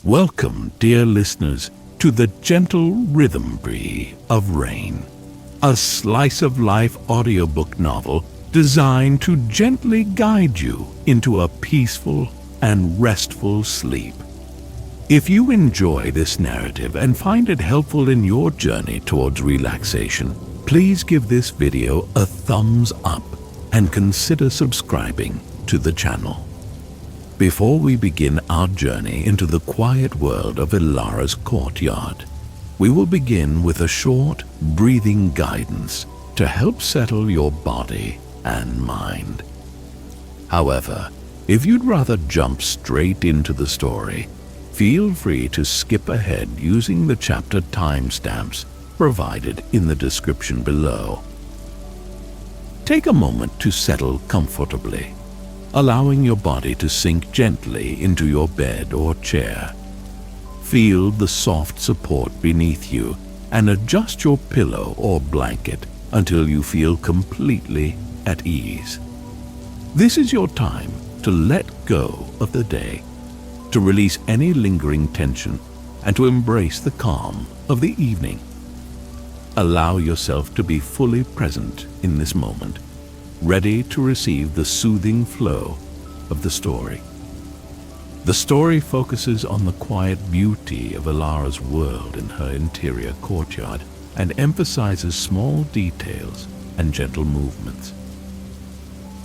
Welcome, dear listeners, to the gentle rhythmry of rain, a slice-of-life audiobook novel designed to gently guide you into a peaceful and restful sleep. If you enjoy this narrative and find it helpful in your journey towards relaxation, please give this video a thumbs up and consider subscribing to the channel. Before we begin our journey into the quiet world of Elara's Courtyard, we will begin with a short breathing guidance to help settle your body and mind. However, if you'd rather jump straight into the story, feel free to skip ahead using the chapter timestamps provided in the description below. Take a moment to settle comfortably, allowing your body to sink gently into your bed or chair. Feel the soft support beneath you and adjust your pillow or blanket until you feel completely at ease. This is your time to let go of the day, to release any lingering tension, and to embrace the calm of the evening. Allow yourself to be fully present in this moment, ready to receive the soothing flow of the story. The story focuses on the quiet beauty of Elara's world in her interior courtyard and emphasizes small details and gentle movements.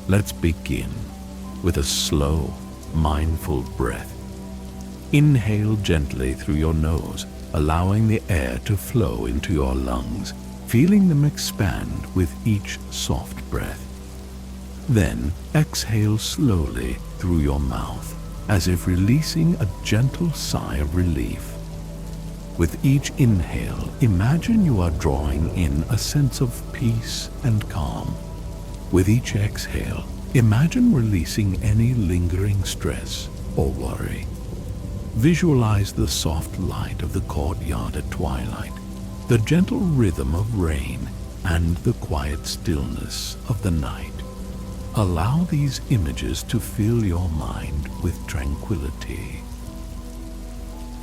Let's begin with a slow, mindful breath. Inhale gently through your nose, allowing the air to flow into your lungs, feeling them expand with each soft breath. Then exhale slowly through your mouth, as if releasing a gentle sigh of relief. With each inhale, imagine you are drawing in a sense of peace and calm. With each exhale, imagine releasing any lingering stress or worry. Visualize the soft light of the courtyard at twilight, the gentle rhythm of rain, and the quiet stillness of the night. Allow these images to fill your mind with tranquility.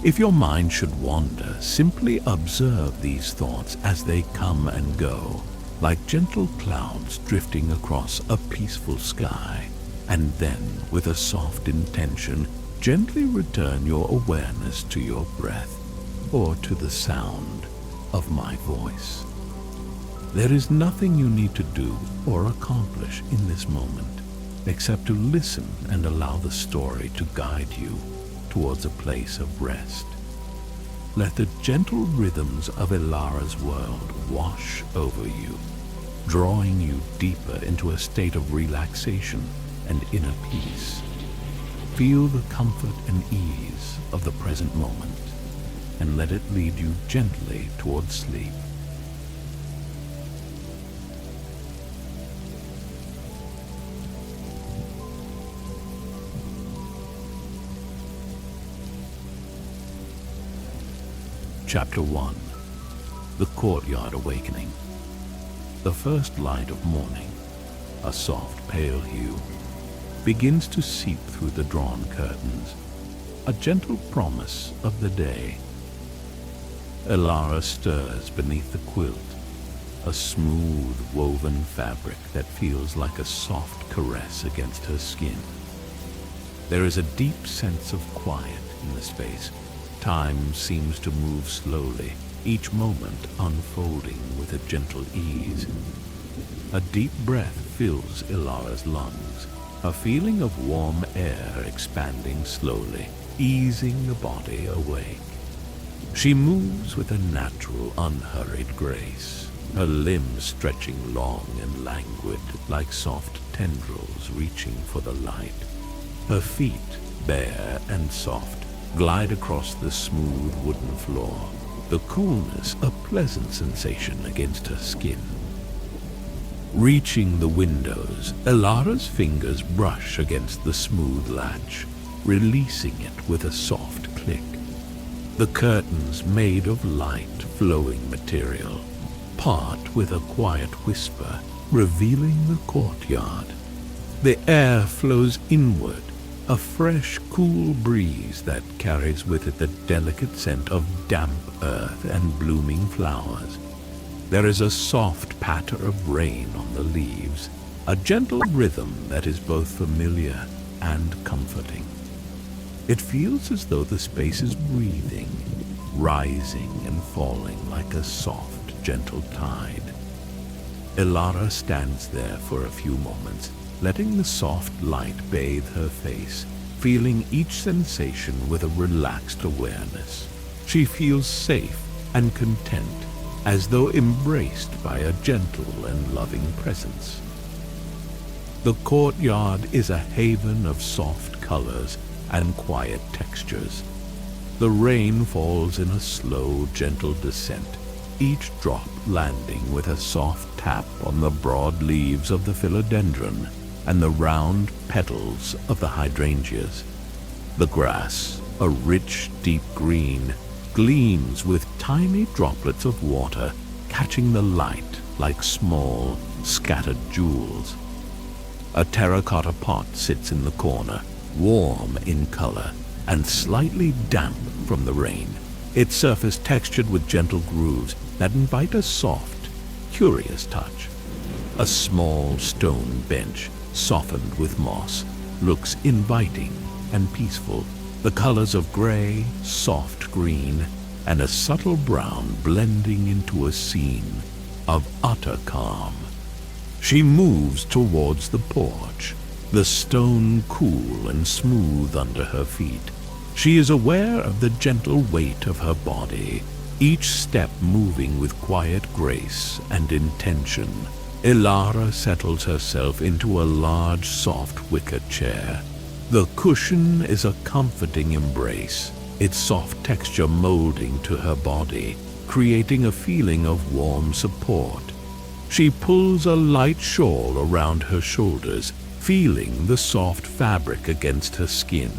If your mind should wander, simply observe these thoughts as they come and go, like gentle clouds drifting across a peaceful sky, and then, with a soft intention, gently return your awareness to your breath or to the sound of my voice. There is nothing you need to do or accomplish in this moment, except to listen and allow the story to guide you towards a place of rest. Let the gentle rhythms of Elara's world wash over you, drawing you deeper into a state of relaxation and inner peace. Feel the comfort and ease of the present moment, and let it lead you gently towards sleep. Chapter 1. The Courtyard Awakening. The first light of morning, a soft pale hue, begins to seep through the drawn curtains, a gentle promise of the day. Elara stirs beneath the quilt, a smooth woven fabric that feels like a soft caress against her skin. There is a deep sense of quiet in the space. Time seems to move slowly, each moment unfolding with a gentle ease. A deep breath fills Elara's lungs, a feeling of warm air expanding slowly, easing the body awake. She moves with a natural, unhurried grace, her limbs stretching long and languid like soft tendrils reaching for the light. Her feet, bare and soft, glide across the smooth wooden floor, the coolness a pleasant sensation against her skin. Reaching the windows, Elara's fingers brush against the smooth latch, releasing it with a soft click. The curtains, made of light, flowing material, part with a quiet whisper, revealing the courtyard. The air flows inward, a fresh, cool breeze that carries with it the delicate scent of damp earth and blooming flowers. There is a soft patter of rain on the leaves, a gentle rhythm that is both familiar and comforting. It feels as though the space is breathing, rising and falling like a soft, gentle tide. Elara stands there for a few moments, letting the soft light bathe her face, feeling each sensation with a relaxed awareness. She feels safe and content, as though embraced by a gentle and loving presence. The courtyard is a haven of soft colors and quiet textures. The rain falls in a slow, gentle descent, each drop landing with a soft tap on the broad leaves of the philodendron and the round petals of the hydrangeas. The grass, a rich, deep green, gleams with tiny droplets of water catching the light like small, scattered jewels. A terracotta pot sits in the corner, warm in color and slightly damp from the rain, its surface textured with gentle grooves that invite a soft, curious touch. A small stone bench, softened with moss, looks inviting and peaceful, the colors of gray, soft green, and a subtle brown blending into a scene of utter calm. She moves towards the porch, the stone cool and smooth under her feet. She is aware of the gentle weight of her body, each step moving with quiet grace and intention. Elara settles herself into a large, soft wicker chair. The cushion is a comforting embrace, its soft texture molding to her body, creating a feeling of warm support. She pulls a light shawl around her shoulders, feeling the soft fabric against her skin.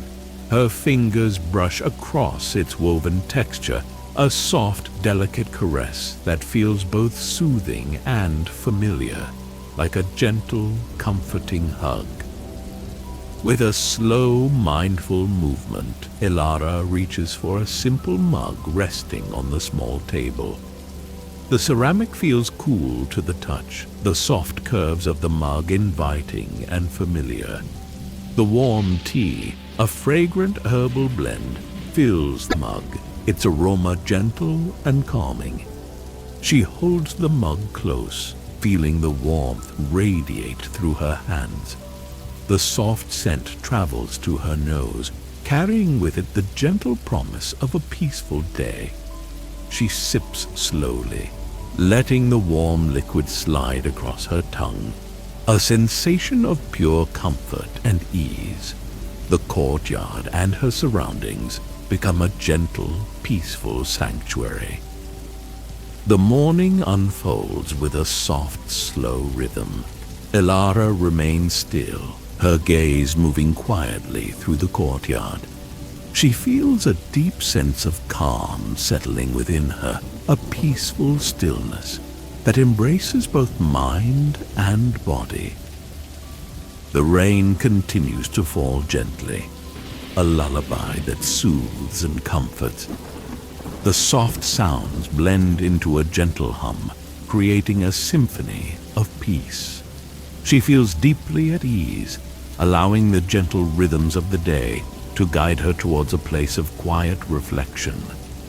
Her fingers brush across its woven texture, a soft, delicate caress that feels both soothing and familiar, like a gentle, comforting hug. With a slow, mindful movement, Elara reaches for a simple mug resting on the small table. The ceramic feels cool to the touch, the soft curves of the mug inviting and familiar. The warm tea, a fragrant herbal blend, fills the mug, its aroma gentle and calming. She holds the mug close, feeling the warmth radiate through her hands. The soft scent travels to her nose, carrying with it the gentle promise of a peaceful day. She sips slowly, letting the warm liquid slide across her tongue, a sensation of pure comfort and ease. The courtyard and her surroundings become a gentle, peaceful sanctuary. The morning unfolds with a soft, slow rhythm. Elara remains still, her gaze moving quietly through the courtyard. She feels a deep sense of calm settling within her, a peaceful stillness that embraces both mind and body. The rain continues to fall gently, a lullaby that soothes and comforts. The soft sounds blend into a gentle hum, creating a symphony of peace. She feels deeply at ease, allowing the gentle rhythms of the day to guide her towards a place of quiet reflection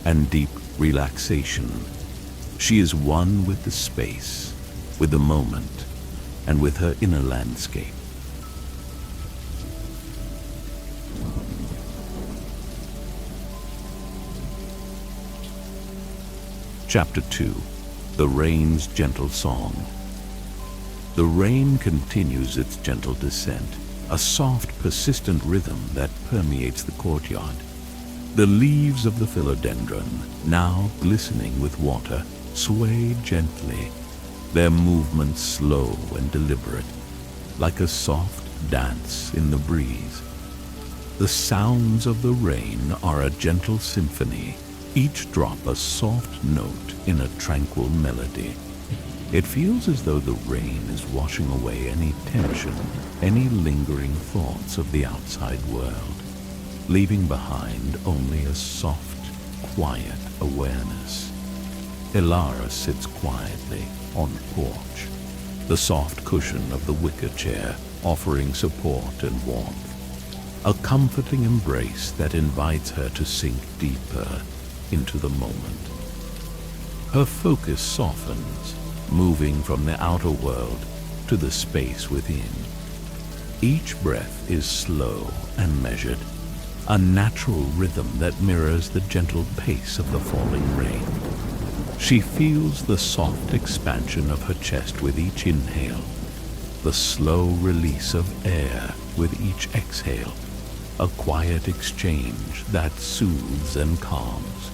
and deep relaxation. She is one with the space, with the moment, and with her inner landscape. Chapter 2. The Rain's Gentle Song. The rain continues its gentle descent, a soft, persistent rhythm that permeates the courtyard. The leaves of the philodendron, now glistening with water, sway gently, their movements slow and deliberate, like a soft dance in the breeze. The sounds of the rain are a gentle symphony, each drop a soft note in a tranquil melody. It feels as though the rain is washing away any tension, any lingering thoughts of the outside world, leaving behind only a soft, quiet awareness. Elara sits quietly on the porch, the soft cushion of the wicker chair offering support and warmth, a comforting embrace that invites her to sink deeper into the moment. Her focus softens, moving from the outer world to the space within. Each breath is slow and measured, a natural rhythm that mirrors the gentle pace of the falling rain. She feels the soft expansion of her chest with each inhale, the slow release of air with each exhale, a quiet exchange that soothes and calms.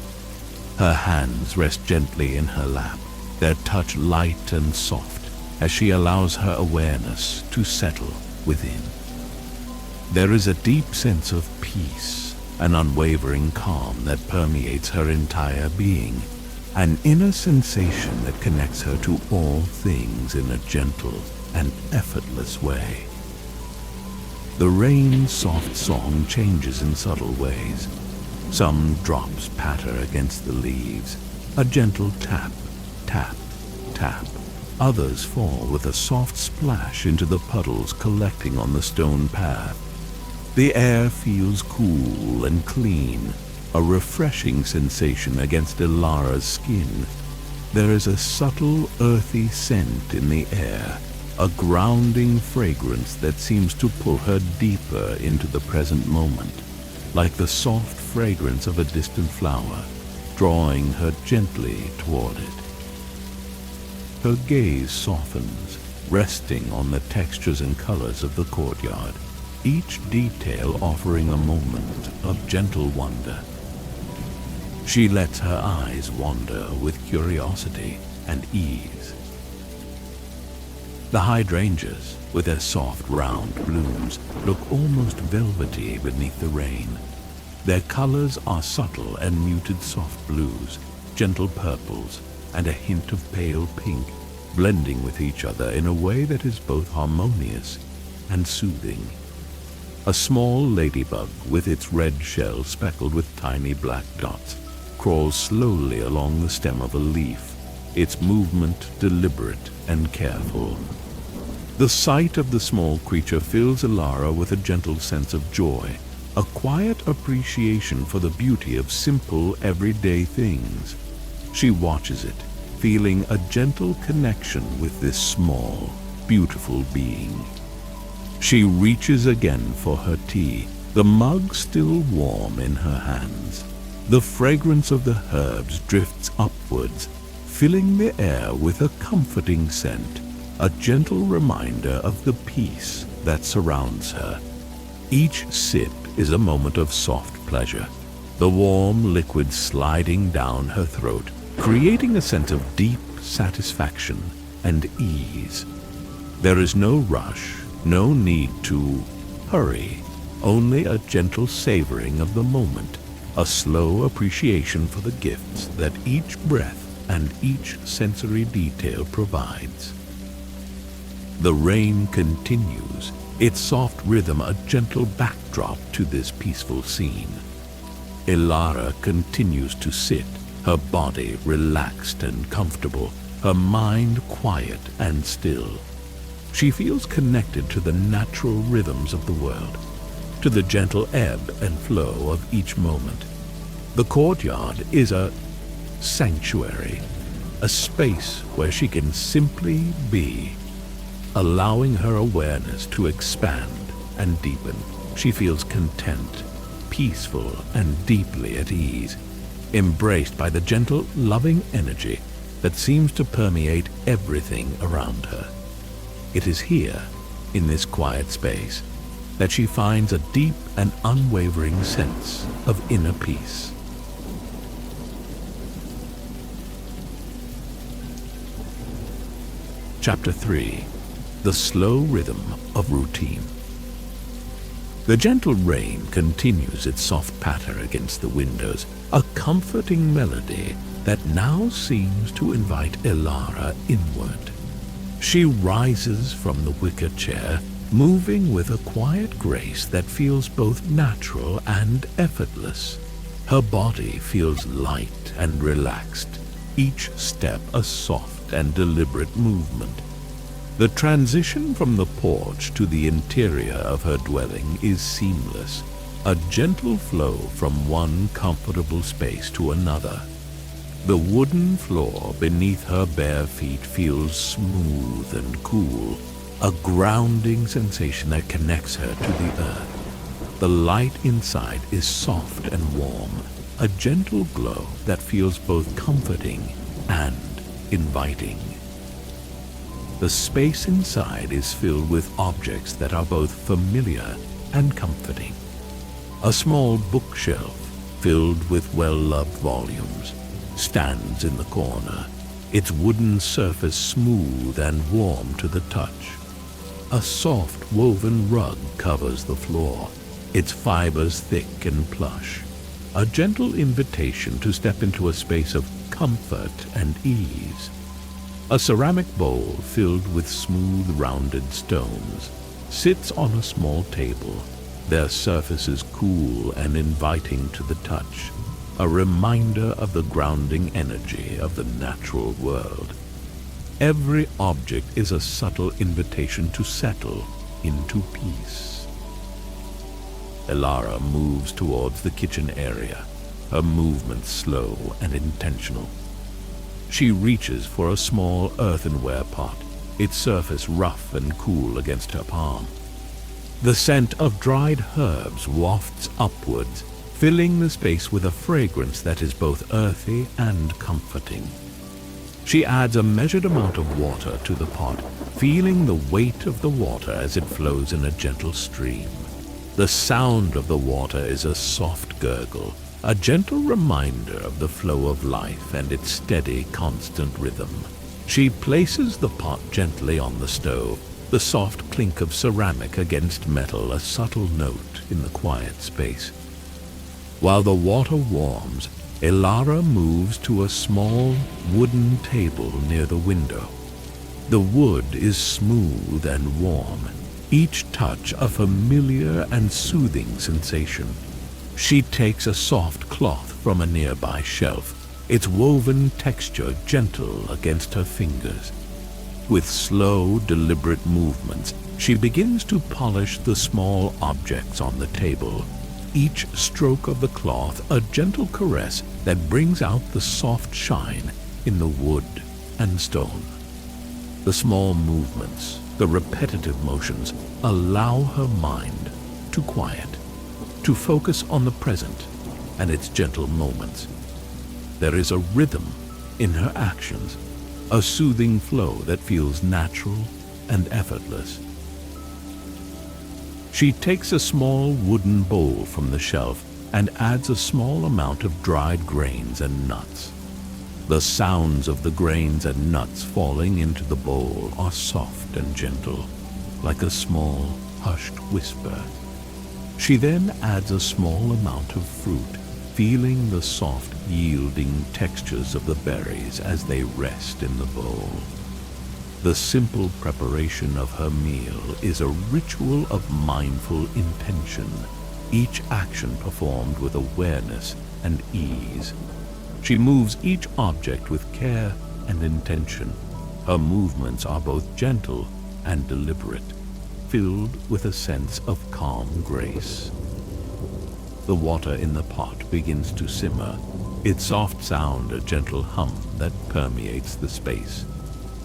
Her hands rest gently in her lap, their touch light and soft as she allows her awareness to settle within. There is a deep sense of peace, an unwavering calm that permeates her entire being, an inner sensation that connects her to all things in a gentle and effortless way. The rain's soft song changes in subtle ways. Some drops patter against the leaves, a gentle tap, tap, tap. Others fall with a soft splash into the puddles collecting on the stone path. The air feels cool and clean, a refreshing sensation against Elara's skin. There is a subtle, earthy scent in the air, a grounding fragrance that seems to pull her deeper into the present moment, like the soft fragrance of a distant flower, drawing her gently toward it. Her gaze softens, resting on the textures and colors of the courtyard, each detail offering a moment of gentle wonder. She lets her eyes wander with curiosity and ease. The hydrangeas, with their soft round blooms, look almost velvety beneath the rain. Their colors are subtle and muted soft blues, gentle purples, and a hint of pale pink, blending with each other in a way that is both harmonious and soothing. A small ladybug with its red shell speckled with tiny black dots crawls slowly along the stem of a leaf, its movement deliberate and careful. The sight of the small creature fills Elara with a gentle sense of joy, a quiet appreciation for the beauty of simple, everyday things. She watches it, feeling a gentle connection with this small, beautiful being. She reaches again for her tea, the mug still warm in her hands. The fragrance of the herbs drifts upwards, filling the air with a comforting scent, a gentle reminder of the peace that surrounds her. Each sip is a moment of soft pleasure, the warm liquid sliding down her throat, creating a sense of deep satisfaction and ease. There is no rush, no need to hurry, only a gentle savoring of the moment, a slow appreciation for the gifts that each breath and each sensory detail provides. The rain continues, its soft rhythm a gentle backdrop to this peaceful scene. Elara continues to sit, her body relaxed and comfortable, her mind quiet and still. She feels connected to the natural rhythms of the world, to the gentle ebb and flow of each moment. The courtyard is a sanctuary, a space where she can simply be, allowing her awareness to expand and deepen. She feels content, peaceful, and deeply at ease, embraced by the gentle, loving energy that seems to permeate everything around her. It is here, in this quiet space, that she finds a deep and unwavering sense of inner peace. Chapter 3. The Slow Rhythm of Routine. The gentle rain continues its soft patter against the windows, a comforting melody that now seems to invite Elara inward. She rises from the wicker chair, moving with a quiet grace that feels both natural and effortless. Her body feels light and relaxed, each step a soft and deliberate movement. The transition from the porch to the interior of her dwelling is seamless, a gentle flow from one comfortable space to another. The wooden floor beneath her bare feet feels smooth and cool, a grounding sensation that connects her to the earth. The light inside is soft and warm, a gentle glow that feels both comforting and inviting. The space inside is filled with objects that are both familiar and comforting. A small bookshelf filled with well-loved volumes stands in the corner, its wooden surface smooth and warm to the touch. A soft woven rug covers the floor, its fibers thick and plush, a gentle invitation to step into a space of comfort and ease. A ceramic bowl filled with smooth rounded stones sits on a small table, their surfaces cool and inviting to the touch, a reminder of the grounding energy of the natural world. Every object is a subtle invitation to settle into peace. Elara moves towards the kitchen area, her movements slow and intentional. She reaches for a small earthenware pot, its surface rough and cool against her palm. The scent of dried herbs wafts upwards, filling the space with a fragrance that is both earthy and comforting. She adds a measured amount of water to the pot, feeling the weight of the water as it flows in a gentle stream. The sound of the water is a soft gurgle, a gentle reminder of the flow of life and its steady, constant rhythm. She places the pot gently on the stove, the soft clink of ceramic against metal a subtle note in the quiet space. While the water warms, Elara moves to a small wooden table near the window. The wood is smooth and warm, each touch a familiar and soothing sensation. She takes a soft cloth from a nearby shelf, its woven texture gentle against her fingers. With slow, deliberate movements, she begins to polish the small objects on the table, each stroke of the cloth a gentle caress that brings out the soft shine in the wood and stone. The small movements, the repetitive motions, allow her mind to quiet, to focus on the present and its gentle moments. There is a rhythm in her actions, a soothing flow that feels natural and effortless. She takes a small wooden bowl from the shelf and adds a small amount of dried grains and nuts. The sounds of the grains and nuts falling into the bowl are soft and gentle, like a small, hushed whisper. She then adds a small amount of fruit, feeling the soft, yielding textures of the berries as they rest in the bowl. The simple preparation of her meal is a ritual of mindful intention, each action performed with awareness and ease. She moves each object with care and intention. Her movements are both gentle and deliberate, filled with a sense of calm grace. The water in the pot begins to simmer, its soft sound a gentle hum that permeates the space.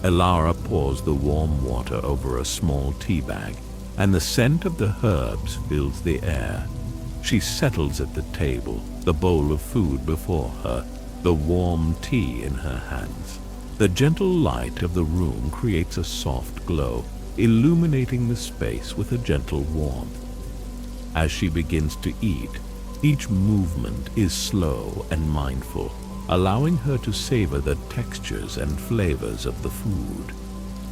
Elara pours the warm water over a small tea bag, and the scent of the herbs fills the air. She settles at the table, the bowl of food before her, the warm tea in her hands. The gentle light of the room creates a soft glow, illuminating the space with a gentle warmth. As she begins to eat, each movement is slow and mindful, allowing her to savor the textures and flavors of the food.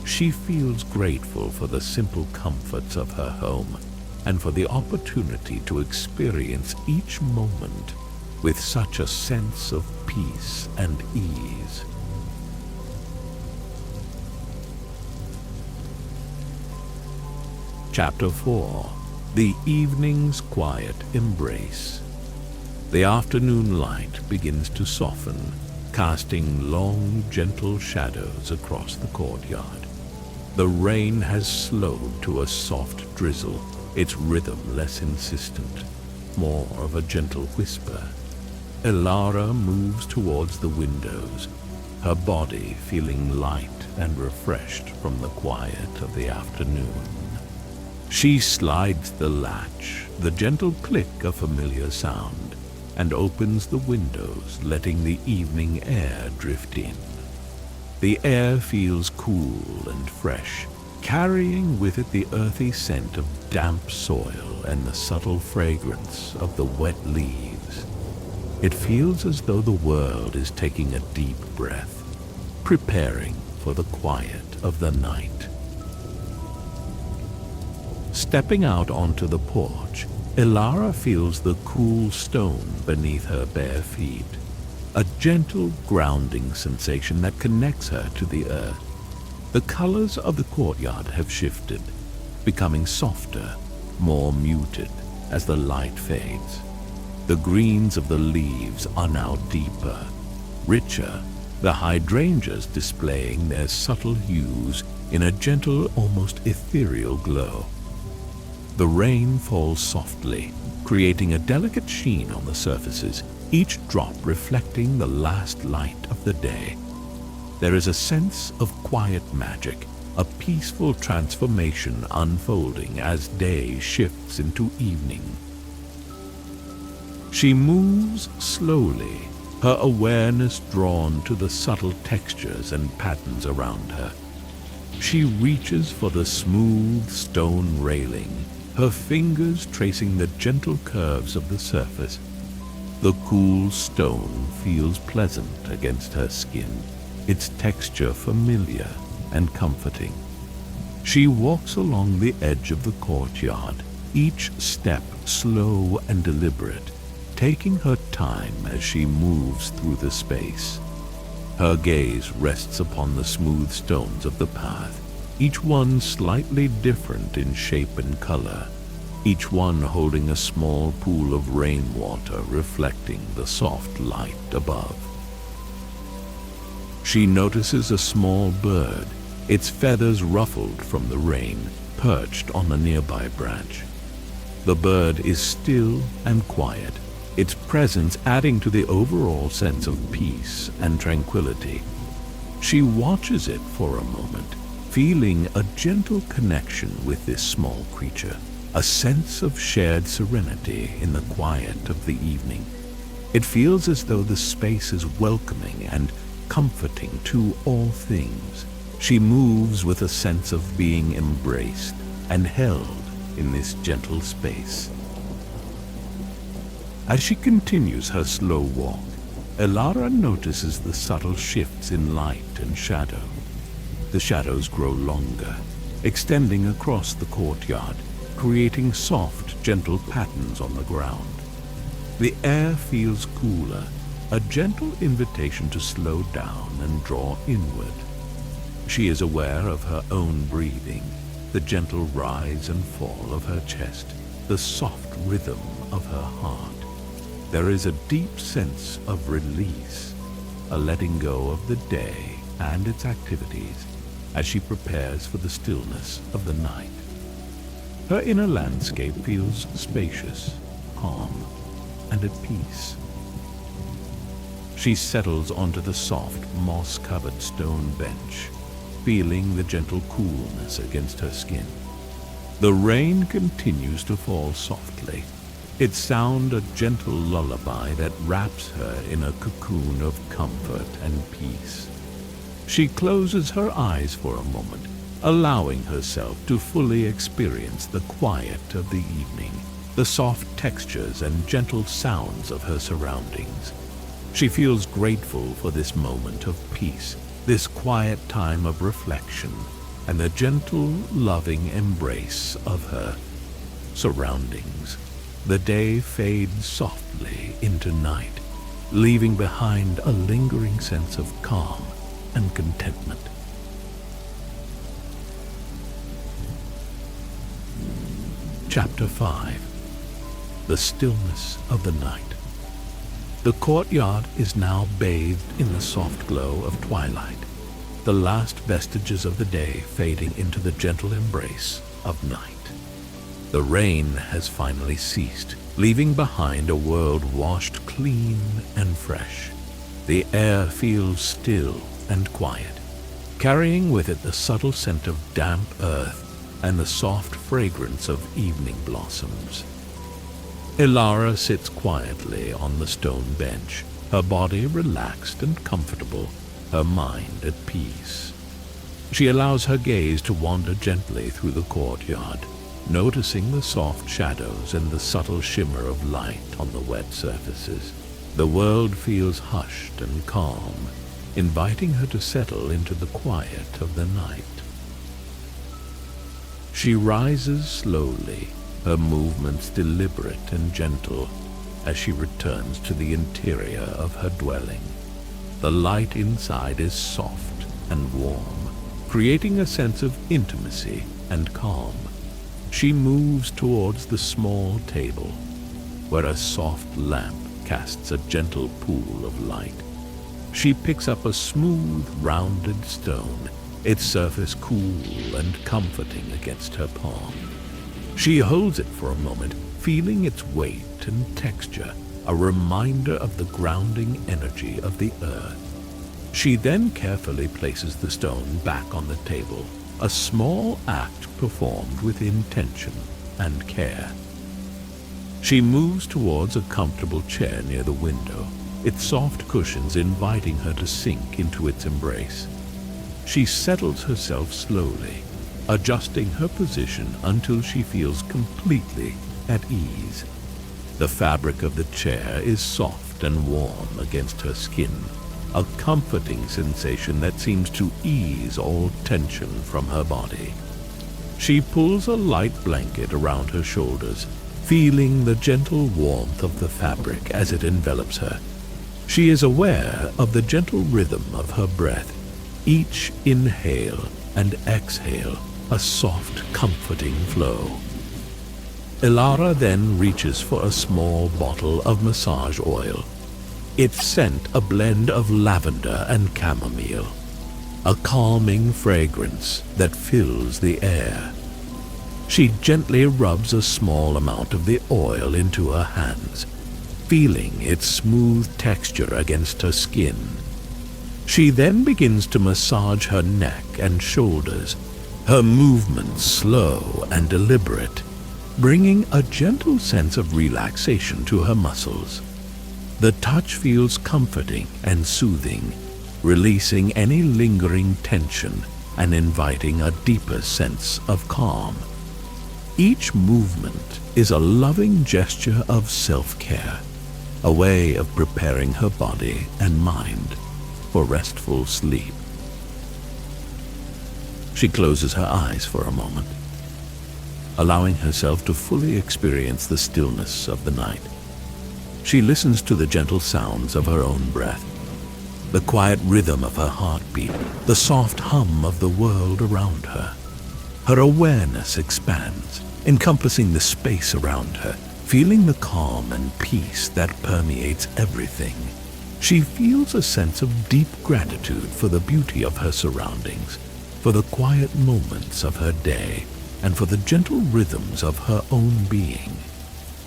She feels grateful for the simple comforts of her home and for the opportunity to experience each moment with such a sense of peace peace and ease. Chapter 4. The Evening's Quiet Embrace. The afternoon light begins to soften, casting long, gentle shadows across the courtyard. The rain has slowed to a soft drizzle, its rhythm less insistent, more of a gentle whisper. Elara moves towards the windows, her body feeling light and refreshed from the quiet of the afternoon. She slides the latch, the gentle click a familiar sound, and opens the windows, letting the evening air drift in. The air feels cool and fresh, carrying with it the earthy scent of damp soil and the subtle fragrance of the wet leaves. It feels as though the world is taking a deep breath, preparing for the quiet of the night. Stepping out onto the porch, Elara feels the cool stone beneath her bare feet, a gentle grounding sensation that connects her to the earth. The colors of the courtyard have shifted, becoming softer, more muted as the light fades. The greens of the leaves are now deeper, richer, the hydrangeas displaying their subtle hues in a gentle, almost ethereal glow. The rain falls softly, creating a delicate sheen on the surfaces, each drop reflecting the last light of the day. There is a sense of quiet magic, a peaceful transformation unfolding as day shifts into evening. She moves slowly, her awareness drawn to the subtle textures and patterns around her. She reaches for the smooth stone railing, her fingers tracing the gentle curves of the surface. The cool stone feels pleasant against her skin, its texture familiar and comforting. She walks along the edge of the courtyard, each step slow and deliberate, taking her time as she moves through the space. Her gaze rests upon the smooth stones of the path, each one slightly different in shape and color, each one holding a small pool of rainwater reflecting the soft light above. She notices a small bird, its feathers ruffled from the rain, perched on a nearby branch. The bird is still and quiet, its presence adding to the overall sense of peace and tranquility. She watches it for a moment, feeling a gentle connection with this small creature, a sense of shared serenity in the quiet of the evening. It feels as though the space is welcoming and comforting to all things. She moves with a sense of being embraced and held in this gentle space. As she continues her slow walk, Elara notices the subtle shifts in light and shadow. The shadows grow longer, extending across the courtyard, creating soft, gentle patterns on the ground. The air feels cooler, a gentle invitation to slow down and draw inward. She is aware of her own breathing, the gentle rise and fall of her chest, the soft rhythm of her heart. There is a deep sense of release, a letting go of the day and its activities as she prepares for the stillness of the night. Her inner landscape feels spacious, calm, and at peace. She settles onto the soft, moss-covered stone bench, feeling the gentle coolness against her skin. The rain continues to fall softly, its sound a gentle lullaby that wraps her in a cocoon of comfort and peace. She closes her eyes for a moment, allowing herself to fully experience the quiet of the evening, the soft textures and gentle sounds of her surroundings. She feels grateful for this moment of peace, this quiet time of reflection, and the gentle, loving embrace of her surroundings. The day fades softly into night, leaving behind a lingering sense of calm and contentment. Chapter 5. The Stillness of the Night. The courtyard is now bathed in the soft glow of twilight, the last vestiges of the day fading into the gentle embrace of night. The rain has finally ceased, leaving behind a world washed clean and fresh. The air feels still and quiet, carrying with it the subtle scent of damp earth and the soft fragrance of evening blossoms. Elara sits quietly on the stone bench, her body relaxed and comfortable, her mind at peace. She allows her gaze to wander gently through the courtyard, noticing the soft shadows and the subtle shimmer of light on the wet surfaces. The world feels hushed and calm, inviting her to settle into the quiet of the night. She rises slowly, her movements deliberate and gentle, as she returns to the interior of her dwelling. The light inside is soft and warm, creating a sense of intimacy and calm. She moves towards the small table, where a soft lamp casts a gentle pool of light. She picks up a smooth, rounded stone, its surface cool and comforting against her palm. She holds it for a moment, feeling its weight and texture, a reminder of the grounding energy of the earth. She then carefully places the stone back on the table, a small act performed with intention and care. She moves towards a comfortable chair near the window, its soft cushions inviting her to sink into its embrace. She settles herself slowly, adjusting her position until she feels completely at ease. The fabric of the chair is soft and warm against her skin, a comforting sensation that seems to ease all tension from her body. She pulls a light blanket around her shoulders, feeling the gentle warmth of the fabric as it envelops her. She is aware of the gentle rhythm of her breath, each inhale and exhale a soft, comforting flow. Elara then reaches for a small bottle of massage oil, its scent a blend of lavender and chamomile, a calming fragrance that fills the air. She gently rubs a small amount of the oil into her hands, feeling its smooth texture against her skin. She then begins to massage her neck and shoulders, her movements slow and deliberate, bringing a gentle sense of relaxation to her muscles. The touch feels comforting and soothing, releasing any lingering tension and inviting a deeper sense of calm. Each movement is a loving gesture of self-care, a way of preparing her body and mind for restful sleep. She closes her eyes for a moment, allowing herself to fully experience the stillness of the night. She listens to the gentle sounds of her own breath, the quiet rhythm of her heartbeat, the soft hum of the world around her. Her awareness expands, encompassing the space around her, feeling the calm and peace that permeates everything. She feels a sense of deep gratitude for the beauty of her surroundings, for the quiet moments of her day, and for the gentle rhythms of her own being.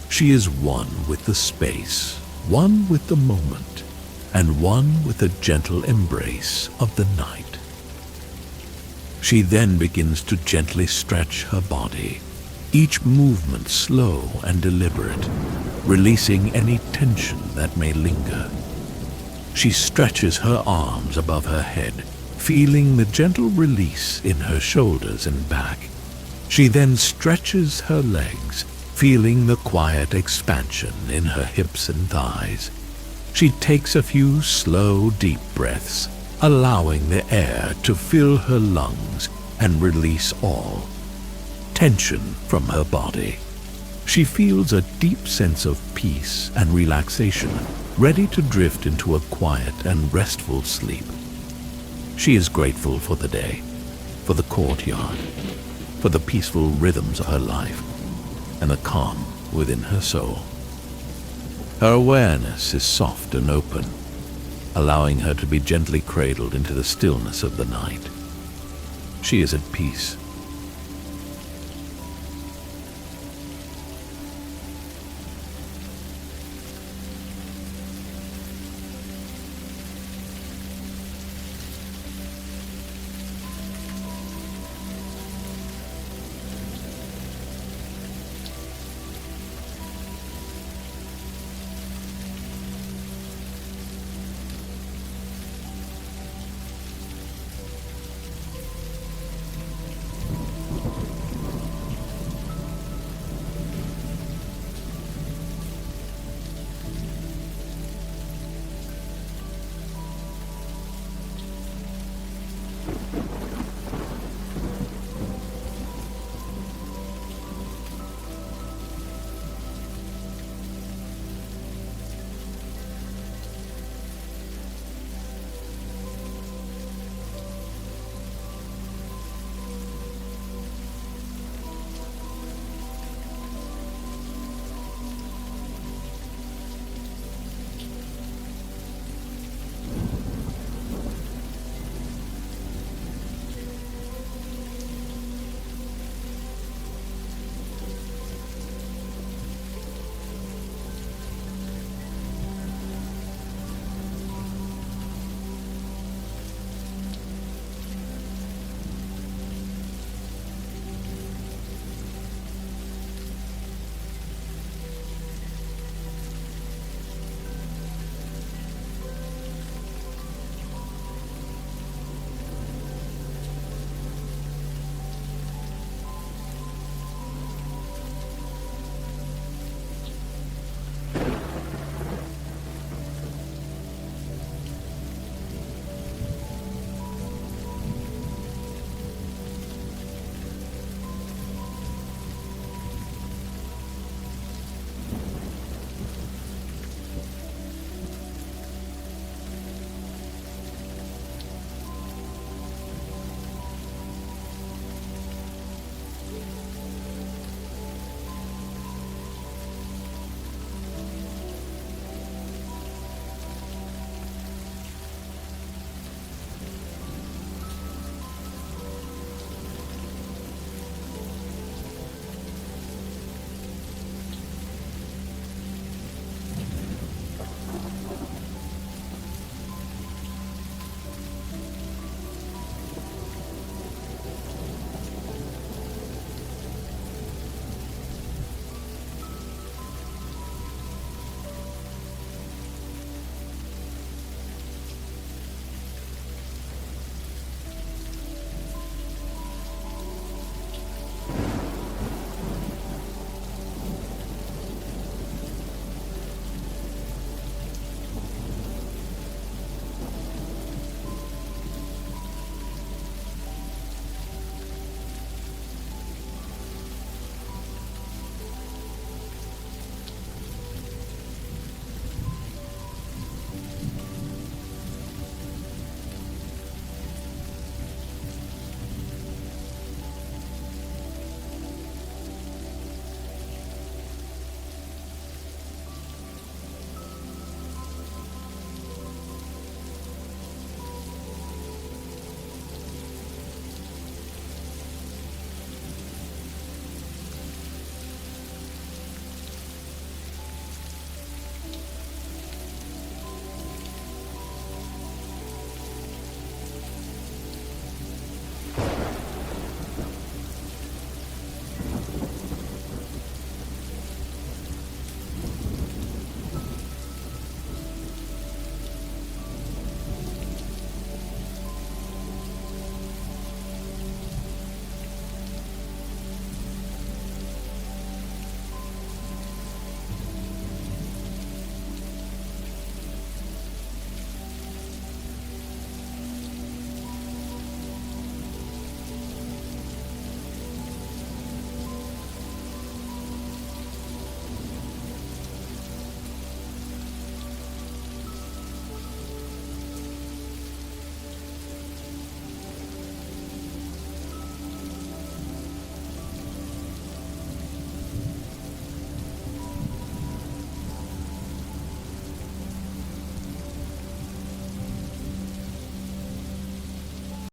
She is one with the space, one with the moment, and one with the gentle embrace of the night. She then begins to gently stretch her body, each movement slow and deliberate, releasing any tension that may linger. She stretches her arms above her head, feeling the gentle release in her shoulders and back. She then stretches her legs, feeling the quiet expansion in her hips and thighs. She takes a few slow, deep breaths, allowing the air to fill her lungs and release all tension from her body. She feels a deep sense of peace and relaxation, ready to drift into a quiet and restful sleep. She is grateful for the day, for the courtyard, for the peaceful rhythms of her life, and the calm within her soul. Her awareness is soft and open, allowing her to be gently cradled into the stillness of the night. She is at peace